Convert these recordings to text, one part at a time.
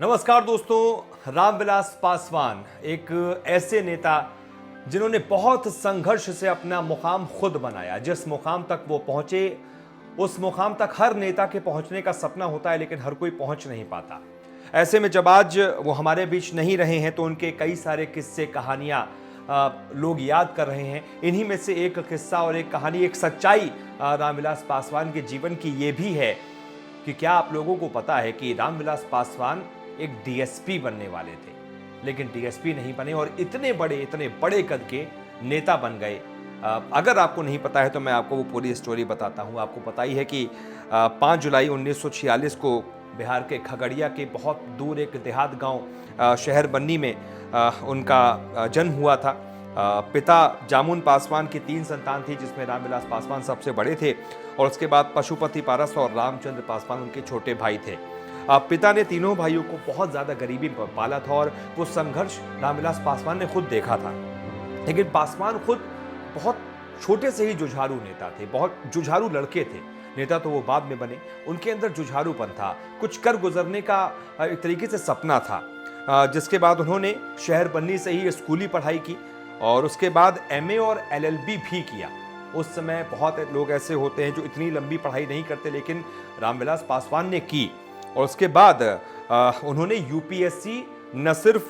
नमस्कार दोस्तों, रामविलास पासवान एक ऐसे नेता जिन्होंने बहुत संघर्ष से अपना मुकाम खुद बनाया। जिस मुकाम तक वो पहुंचे, उस मुकाम तक हर नेता के पहुंचने का सपना होता है, लेकिन हर कोई पहुंच नहीं पाता। ऐसे में जब आज वो हमारे बीच नहीं रहे हैं तो उनके कई सारे किस्से कहानियां लोग याद कर रहे हैं। इन्हीं में से एक किस्सा और एक कहानी, एक सच्चाई रामविलास पासवान के जीवन की ये भी है कि क्या आप लोगों को पता है कि रामविलास पासवान एक डीएसपी बनने वाले थे, लेकिन डीएसपी नहीं बने और इतने बड़े कद के नेता बन गए। अगर आपको नहीं पता है तो मैं आपको वो पूरी स्टोरी बताता हूँ। आपको पता ही है कि 5 जुलाई 1946 को बिहार के खगड़िया के बहुत दूर एक देहात गांव शहर बन्नी में उनका जन्म हुआ था। पिता जामुन पासवान की 3 संतान थी, जिसमें रामविलास पासवान सबसे बड़े थे और उसके बाद पशुपति पारस और रामचंद्र पासवान उनके छोटे भाई थे। पिता ने तीनों भाइयों को बहुत ज़्यादा गरीबी में पाला था और वो संघर्ष रामविलास पासवान ने खुद देखा था। लेकिन पासवान खुद बहुत छोटे से ही जुझारू नेता थे, बहुत जुझारू लड़के थे। नेता तो वो बाद में बने, उनके अंदर जुझारूपन था, कुछ कर गुजरने का एक तरीके से सपना था। जिसके बाद उन्होंने शहर बन्नी से ही स्कूली पढ़ाई की और उसके बाद एमए और एलएलबी भी किया। उस समय बहुत लोग ऐसे होते हैं जो इतनी लंबी पढ़ाई नहीं करते, लेकिन रामविलास पासवान ने की और उसके बाद उन्होंने यूपीएससी न सिर्फ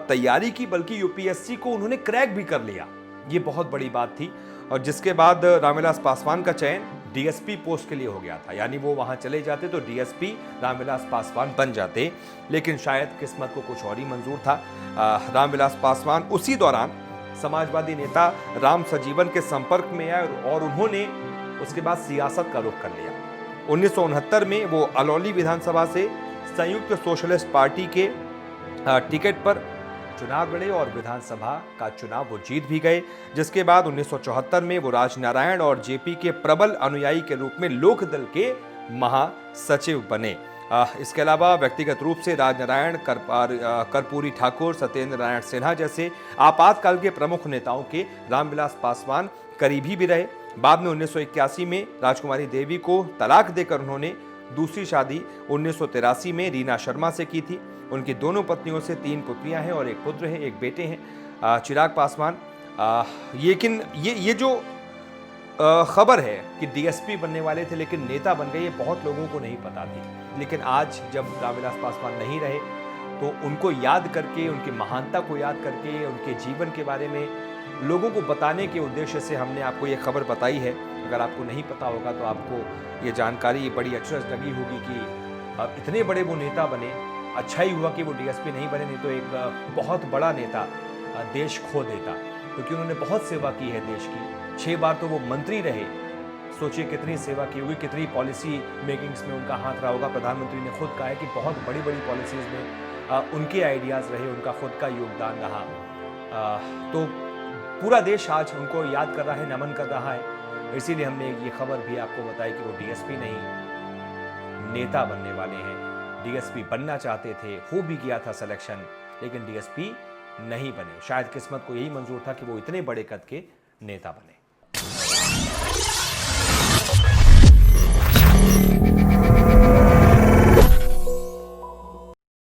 तैयारी की, बल्कि यूपीएससी को उन्होंने क्रैक भी कर लिया। ये बहुत बड़ी बात थी। और जिसके बाद रामविलास पासवान का चयन डीएसपी पोस्ट के लिए हो गया था, यानी वो वहां चले जाते तो डीएसपी रामविलास पासवान बन जाते। लेकिन शायद किस्मत को कुछ और ही मंजूर था। रामविलास पासवान उसी दौरान समाजवादी नेता राम सजीवन के संपर्क में आए और उन्होंने उसके बाद सियासत का रुख कर लिया। 1969 में वो अलौली विधानसभा से संयुक्त सोशलिस्ट पार्टी के टिकट पर चुनाव लड़े और विधानसभा का चुनाव वो जीत भी गए। जिसके बाद 1974 में वो राजनारायण और जेपी के प्रबल अनुयायी के रूप में लोकदल के महासचिव बने। इसके अलावा व्यक्तिगत रूप से राजनारायण, कर्पूरी ठाकुर, सत्येंद्र नारायण सिन्हा जैसे आपातकाल के प्रमुख नेताओं के रामविलास पासवान करीबी भी रहे। बाद में 1981 में राजकुमारी देवी को तलाक देकर उन्होंने दूसरी शादी 1983 में रीना शर्मा से की थी। उनकी दोनों पत्नियों से 3 पुत्रियां हैं और एक पुत्र है, एक बेटे हैं चिराग पासवान। लेकिन ये जो खबर है कि डीएसपी बनने वाले थे लेकिन नेता बन गए, ये बहुत लोगों को नहीं पता थी। लेकिन आज जब रामविलास पासवान नहीं रहे तो उनको याद करके, उनकी महानता को याद करके, उनके जीवन के बारे में लोगों को बताने के उद्देश्य से हमने आपको ये खबर बताई है। अगर आपको नहीं पता होगा तो आपको ये जानकारी बड़ी अचरज लगी होगी कि इतने बड़े वो नेता बने। अच्छा ही हुआ कि वो डीएसपी नहीं बने, नहीं तो एक बहुत बड़ा नेता देश खो देता, क्योंकि उन्होंने बहुत सेवा की है देश की। 6 बार तो वो मंत्री रहे। सोचिए कितनी सेवा की होगी, कितनी पॉलिसी मेकिंग्स में उनका हाथ रहा होगा। प्रधानमंत्री ने खुद कहा है कि बहुत बड़ी बड़ी पॉलिसीज में उनके आइडियाज़ रहे, उनका खुद का योगदान रहा। तो पूरा देश आज उनको याद कर रहा है, नमन कर रहा है। इसीलिए हमने ये खबर भी आपको बताई कि वो डीएसपी नहीं, नेता बनने वाले हैं। डीएसपी बनना चाहते थे, हो भी गया था सिलेक्शन, लेकिन डीएसपी नहीं बने। शायद किस्मत को यही मंजूर था कि वो इतने बड़े कद के नेता बने।